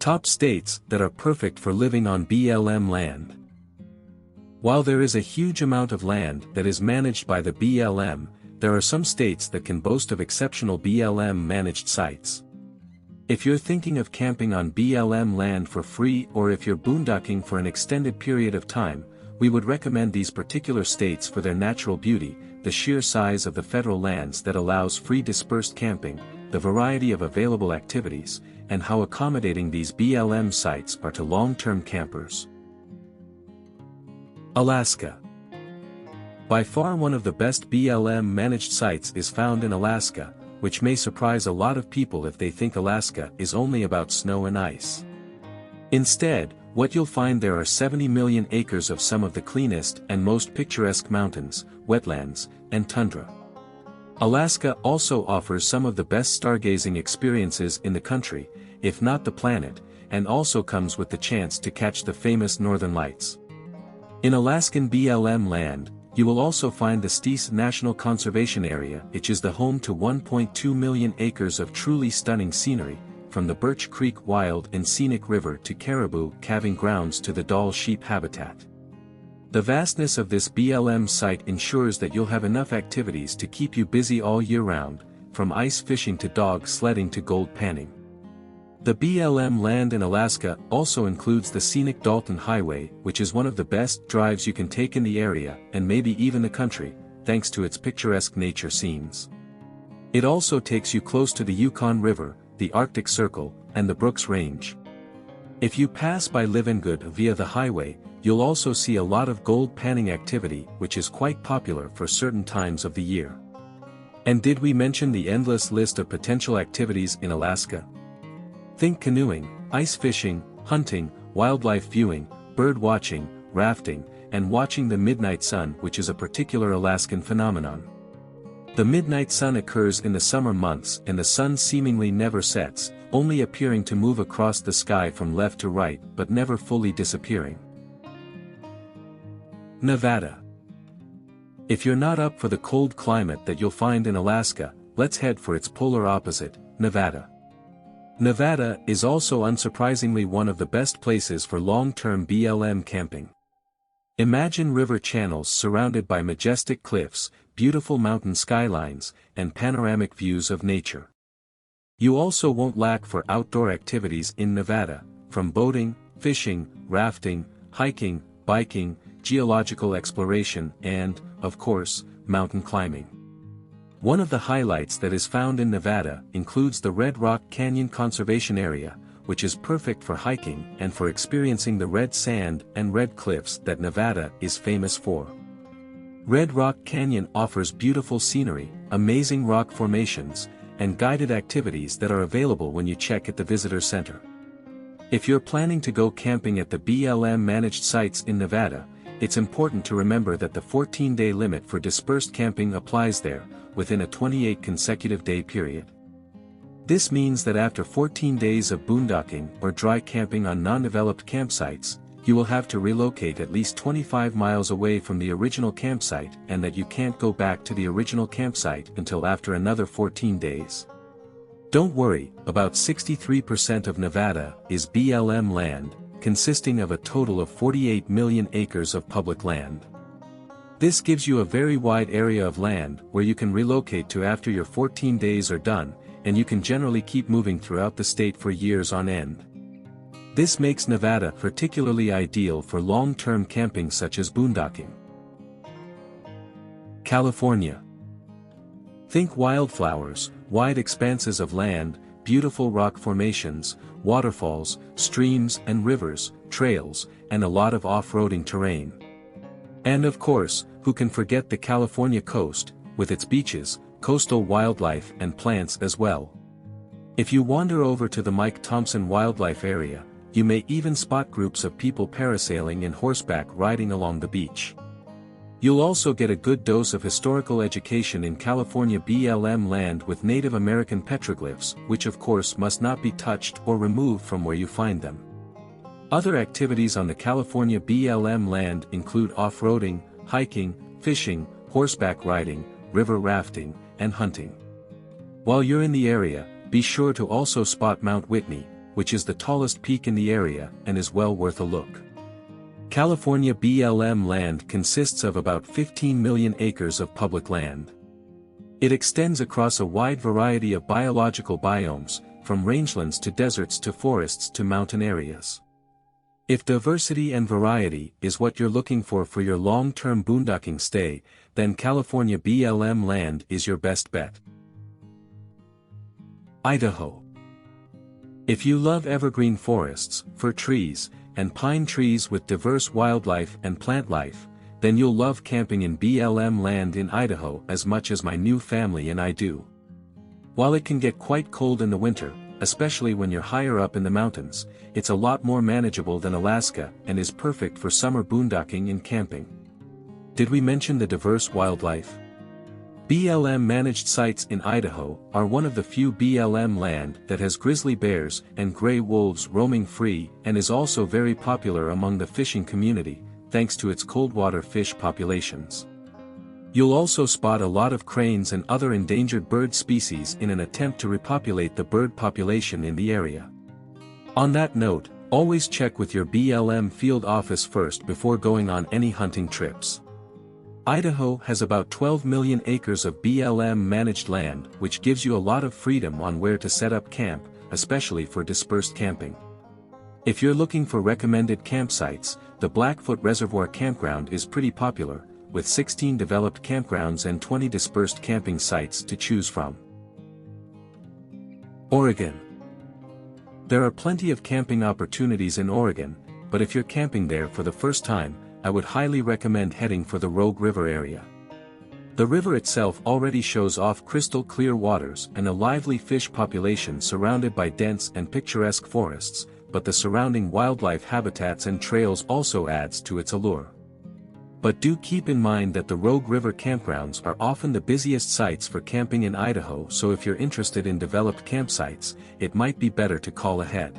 Top states that are perfect for living on BLM land. While there is a huge amount of land that is managed by the BLM, there are some states that can boast of exceptional BLM-managed sites. If you're thinking of camping on BLM land for free or if you're boondocking for an extended period of time, we would recommend these particular states for their natural beauty, the sheer size of the federal lands that allows free dispersed camping, the variety of available activities, and how accommodating these BLM sites are to long-term campers. Alaska. By far one of the best BLM-managed sites is found in Alaska, which may surprise a lot of people if they think Alaska is only about snow and ice. Instead, what you'll find there are 70 million acres of some of the cleanest and most picturesque mountains, wetlands, and tundra. Alaska also offers some of the best stargazing experiences in the country, if not the planet, and also comes with the chance to catch the famous Northern Lights. In Alaskan BLM land, you will also find the Sties National Conservation Area, which is the home to 1.2 million acres of truly stunning scenery, from the Birch Creek Wild and Scenic River to caribou calving grounds to the Dall sheep habitat. The vastness of this BLM site ensures that you'll have enough activities to keep you busy all year round, from ice fishing to dog sledding to gold panning. The BLM land in Alaska also includes the scenic Dalton Highway, which is one of the best drives you can take in the area and maybe even the country, thanks to its picturesque nature scenes. It also takes you close to the Yukon River, the Arctic Circle, and the Brooks Range. If you pass by Livingood via the highway, you'll also see a lot of gold panning activity, which is quite popular for certain times of the year. And did we mention the endless list of potential activities in Alaska? Think canoeing, ice fishing, hunting, wildlife viewing, bird watching, rafting, and watching the midnight sun, which is a particular Alaskan phenomenon. The midnight sun occurs in the summer months and the sun seemingly never sets, only appearing to move across the sky from left to right but never fully disappearing. Nevada. If you're not up for the cold climate that you'll find in Alaska, let's head for its polar opposite, Nevada. Nevada is also unsurprisingly one of the best places for long-term BLM camping. Imagine river channels surrounded by majestic cliffs, beautiful mountain skylines, and panoramic views of nature. You also won't lack for outdoor activities in Nevada, from boating, fishing, rafting, hiking, biking, geological exploration, and, of course, mountain climbing. One of the highlights that is found in Nevada includes the Red Rock Canyon Conservation Area, which is perfect for hiking and for experiencing the red sand and red cliffs that Nevada is famous for. Red Rock Canyon offers beautiful scenery, amazing rock formations, and guided activities that are available when you check at the visitor center. If you're planning to go camping at the BLM-managed sites in Nevada, it's important to remember that the 14-day limit for dispersed camping applies there, within a 28 consecutive day period. This means that after 14 days of boondocking or dry camping on non-developed campsites, you will have to relocate at least 25 miles away from the original campsite and that you can't go back to the original campsite until after another 14 days. Don't worry, about 63% of Nevada is BLM land, consisting of a total of 48 million acres of public land. This gives you a very wide area of land where you can relocate to after your 14 days are done, and you can generally keep moving throughout the state for years on end. This makes Nevada particularly ideal for long-term camping such as boondocking. California. Think wildflowers, wide expanses of land, beautiful rock formations, waterfalls, streams and rivers, trails, and a lot of off-roading terrain. And of course, who can forget the California coast, with its beaches, coastal wildlife and plants as well. If you wander over to the Mike Thompson Wildlife Area, you may even spot groups of people parasailing and horseback riding along the beach. You'll also get a good dose of historical education in California BLM land with Native American petroglyphs, which of course must not be touched or removed from where you find them. Other activities on the California BLM land include off-roading, hiking, fishing, horseback riding, river rafting, and hunting. While you're in the area, be sure to also spot Mount Whitney, which is the tallest peak in the area and is well worth a look. California BLM land consists of about 15 million acres of public land. It extends across a wide variety of biological biomes, from rangelands to deserts to forests to mountain areas. If diversity and variety is what you're looking for your long-term boondocking stay, then California BLM land is your best bet. Idaho. If you love evergreen forests, fir trees, and pine trees with diverse wildlife and plant life, then you'll love camping in BLM land in Idaho as much as my new family and I do. While it can get quite cold in the winter, especially when you're higher up in the mountains, it's a lot more manageable than Alaska and is perfect for summer boondocking and camping. Did we mention the diverse wildlife? BLM managed sites in Idaho are one of the few BLM land that has grizzly bears and gray wolves roaming free and is also very popular among the fishing community, thanks to its coldwater fish populations. You'll also spot a lot of cranes and other endangered bird species in an attempt to repopulate the bird population in the area. On that note, always check with your BLM field office first before going on any hunting trips. Idaho has about 12 million acres of BLM managed land, which gives you a lot of freedom on where to set up camp, especially for dispersed camping. If you're looking for recommended campsites, the Blackfoot Reservoir Campground is pretty popular, with 16 developed campgrounds and 20 dispersed camping sites to choose from. Oregon. There are plenty of camping opportunities in Oregon, but if you're camping there for the first time, I would highly recommend heading for the Rogue River area. The river itself already shows off crystal clear waters and a lively fish population surrounded by dense and picturesque forests, but the surrounding wildlife habitats and trails also adds to its allure. But do keep in mind that the Rogue River campgrounds are often the busiest sites for camping in Idaho, so if you're interested in developed campsites, it might be better to call ahead.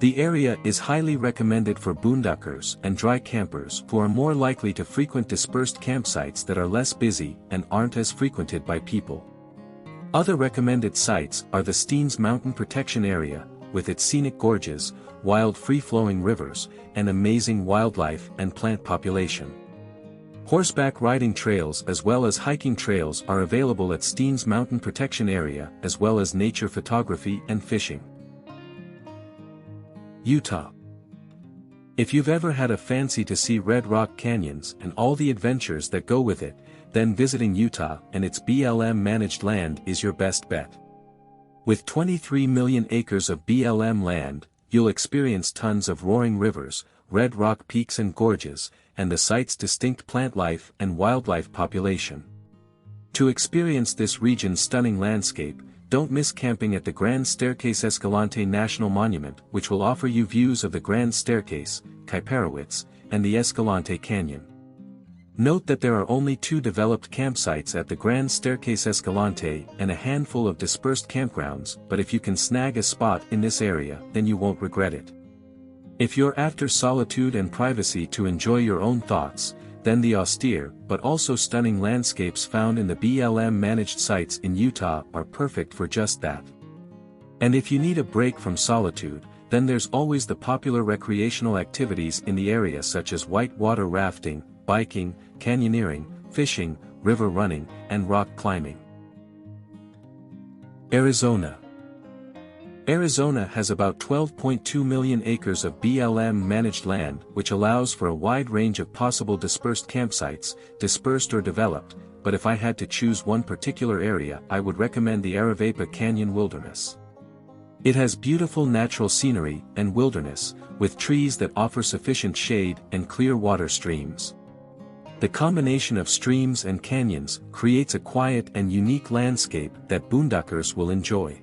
The area is highly recommended for boondockers and dry campers who are more likely to frequent dispersed campsites that are less busy and aren't as frequented by people. Other recommended sites are the Steens Mountain Protection Area, with its scenic gorges, wild free-flowing rivers, and amazing wildlife and plant population. Horseback riding trails as well as hiking trails are available at Steens Mountain Protection Area, as well as nature photography and fishing. Utah. If you've ever had a fancy to see Red Rock canyons and all the adventures that go with it, then visiting Utah and its BLM managed land is your best bet. With 23 million acres of BLM land, you'll experience tons of roaring rivers, red rock peaks and gorges, and the site's distinct plant life and wildlife population. To experience this region's stunning landscape, don't miss camping at the Grand Staircase Escalante National Monument, which will offer you views of the Grand Staircase, Kaiparowitz, and the Escalante Canyon. Note that there are only 2 developed campsites at the Grand Staircase Escalante and a handful of dispersed campgrounds, but if you can snag a spot in this area, then you won't regret it. If you're after solitude and privacy to enjoy your own thoughts, then the austere but also stunning landscapes found in the BLM managed sites in Utah are perfect for just that. And if you need a break from solitude, then there's always the popular recreational activities in the area such as whitewater rafting, biking, canyoneering, fishing, river running, and rock climbing. Arizona. Arizona has about 12.2 million acres of BLM managed land, which allows for a wide range of possible dispersed campsites, dispersed or developed, but if I had to choose one particular area, I would recommend the Aravaipa Canyon Wilderness. It has beautiful natural scenery and wilderness, with trees that offer sufficient shade and clear water streams. The combination of streams and canyons creates a quiet and unique landscape that boondockers will enjoy.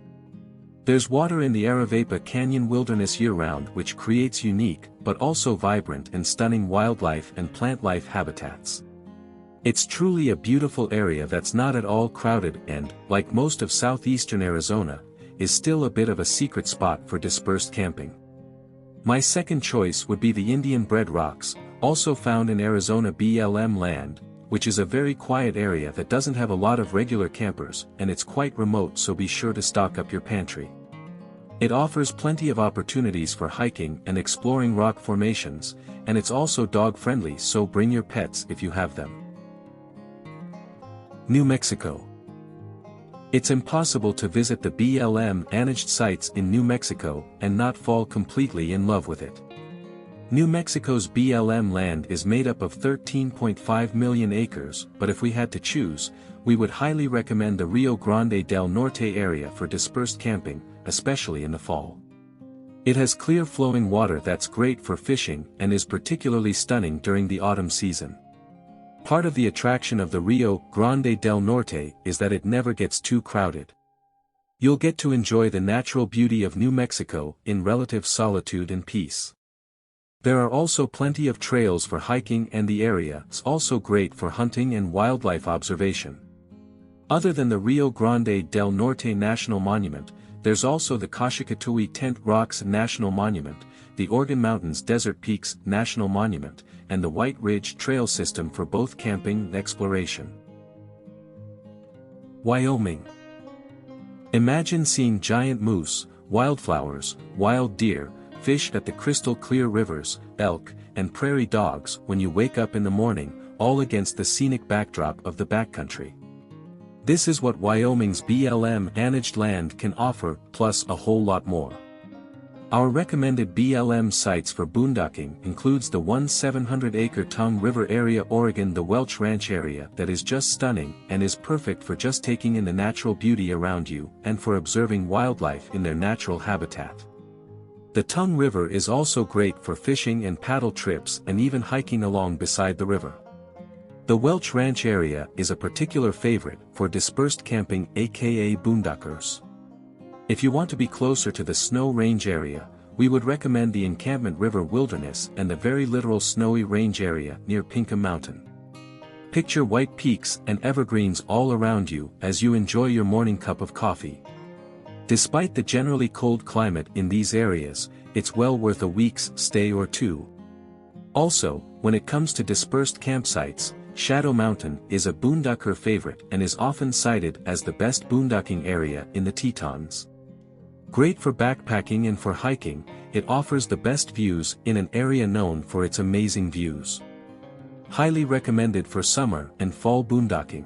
There's water in the Aravaipa Canyon Wilderness year-round, which creates unique, but also vibrant and stunning wildlife and plant life habitats. It's truly a beautiful area that's not at all crowded and, like most of southeastern Arizona, is still a bit of a secret spot for dispersed camping. My second choice would be the Indian Bread Rocks, also found in Arizona BLM land, which is a very quiet area that doesn't have a lot of regular campers, and it's quite remote, so be sure to stock up your pantry. It offers plenty of opportunities for hiking and exploring rock formations, and it's also dog-friendly, so bring your pets if you have them. New Mexico. It's impossible to visit the BLM-managed sites in New Mexico and not fall completely in love with it. New Mexico's BLM land is made up of 13.5 million acres, but if we had to choose, we would highly recommend the Rio Grande del Norte area for dispersed camping, especially in the fall. It has clear flowing water that's great for fishing and is particularly stunning during the autumn season. Part of the attraction of the Rio Grande del Norte is that it never gets too crowded. You'll get to enjoy the natural beauty of New Mexico in relative solitude and peace. There are also plenty of trails for hiking, and the area is also great for hunting and wildlife observation. Other than the Rio Grande del Norte National Monument, there's also the Kashikatui Tent Rocks National Monument, the Organ Mountains Desert Peaks National Monument, and the White Ridge Trail System for both camping and exploration. Wyoming. Imagine seeing giant moose, wildflowers, wild deer, fish at the crystal clear rivers, elk, and prairie dogs when you wake up in the morning, all against the scenic backdrop of the backcountry. This is what Wyoming's BLM-managed land can offer, plus a whole lot more. Our recommended BLM sites for boondocking includes the 700-acre Tongue River area, Oregon, the Welch Ranch area that is just stunning and is perfect for just taking in the natural beauty around you and for observing wildlife in their natural habitat. The Tongue River is also great for fishing and paddle trips and even hiking along beside the river. The Welch Ranch area is a particular favorite for dispersed camping, aka boondockers. If you want to be closer to the Snow Range area, we would recommend the Encampment River Wilderness and the very literal Snowy Range area near Pinkham Mountain. Picture white peaks and evergreens all around you as you enjoy your morning cup of coffee. Despite the generally cold climate in these areas, it's well worth a week's stay or two. Also, when it comes to dispersed campsites, Shadow Mountain is a boondocker favorite and is often cited as the best boondocking area in the Tetons. Great for backpacking and for hiking, it offers the best views in an area known for its amazing views. Highly recommended for summer and fall boondocking.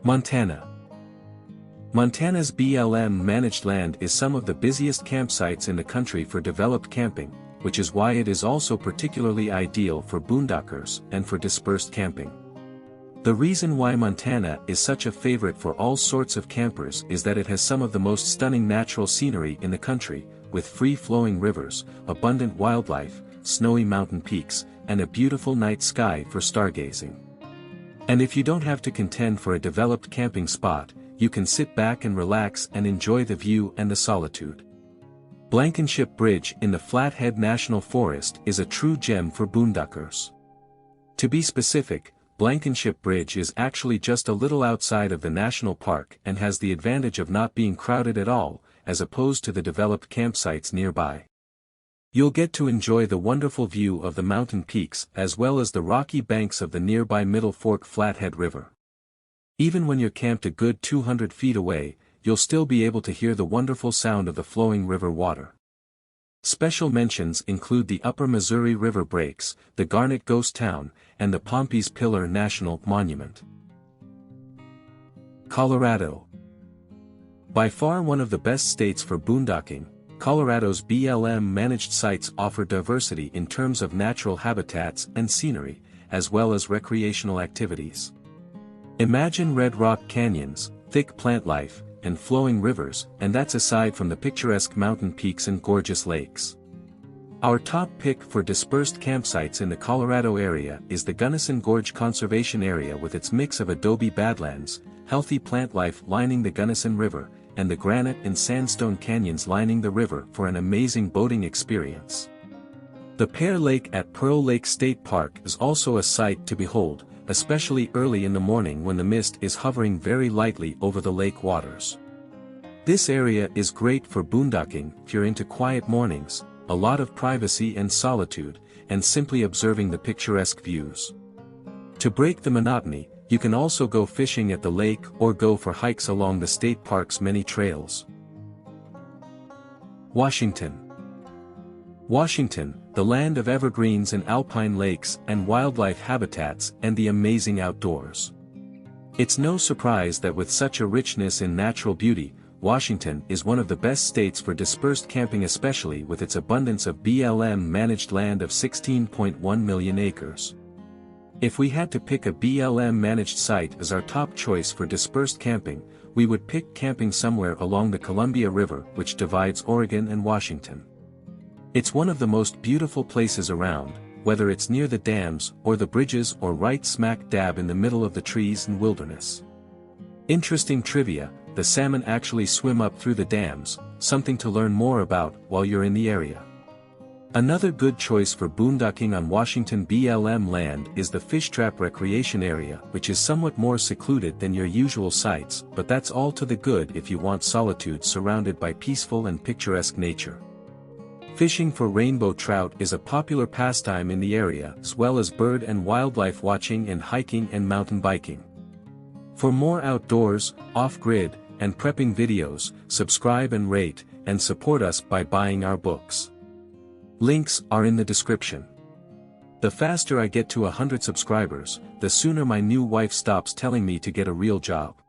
Montana. Montana's BLM-managed land is some of the busiest campsites in the country for developed camping, which is why it is also particularly ideal for boondockers and for dispersed camping. The reason why Montana is such a favorite for all sorts of campers is that it has some of the most stunning natural scenery in the country, with free-flowing rivers, abundant wildlife, snowy mountain peaks, and a beautiful night sky for stargazing. And if you don't have to contend for a developed camping spot, you can sit back and relax and enjoy the view and the solitude. Blankenship Bridge in the Flathead National Forest is a true gem for boondockers. To be specific, Blankenship Bridge is actually just a little outside of the national park and has the advantage of not being crowded at all, as opposed to the developed campsites nearby. You'll get to enjoy the wonderful view of the mountain peaks as well as the rocky banks of the nearby Middle Fork Flathead River. Even when you're camped a good 200 feet away, you'll still be able to hear the wonderful sound of the flowing river water. Special mentions include the Upper Missouri River Breaks, the Garnet Ghost Town, and the Pompey's Pillar National Monument. Colorado. By far one of the best states for boondocking, Colorado's BLM-managed sites offer diversity in terms of natural habitats and scenery, as well as recreational activities. Imagine red rock canyons, thick plant life, and flowing rivers, and that's aside from the picturesque mountain peaks and gorgeous lakes. Our top pick for dispersed campsites in the Colorado area is the Gunnison Gorge Conservation Area with its mix of adobe badlands, healthy plant life lining the Gunnison River, and the granite and sandstone canyons lining the river for an amazing boating experience. The Pear Lake at Pearl Lake State Park is also a sight to behold, especially early in the morning when the mist is hovering very lightly over the lake waters. This area is great for boondocking if you're into quiet mornings, a lot of privacy and solitude, and simply observing the picturesque views. To break the monotony, you can also go fishing at the lake or go for hikes along the state park's many trails. Washington. Washington, the land of evergreens and alpine lakes and wildlife habitats and the amazing outdoors. It's no surprise that with such a richness in natural beauty, Washington is one of the best states for dispersed camping, especially with its abundance of BLM-managed land of 16.1 million acres. If we had to pick a BLM-managed site as our top choice for dispersed camping, we would pick camping somewhere along the Columbia River, which divides Oregon and Washington. It's one of the most beautiful places around, whether it's near the dams or the bridges or right smack dab in the middle of the trees and wilderness. Interesting trivia, the salmon actually swim up through the dams, something to learn more about while you're in the area. Another good choice for boondocking on Washington BLM land is the Fish Trap Recreation Area, which is somewhat more secluded than your usual sites, but that's all to the good if you want solitude surrounded by peaceful and picturesque nature. Fishing for rainbow trout is a popular pastime in the area, as well as bird and wildlife watching and hiking and mountain biking. For more outdoors, off-grid, and prepping videos, subscribe and rate, and support us by buying our books. Links are in the description. The faster I get to 100 subscribers, the sooner my new wife stops telling me to get a real job.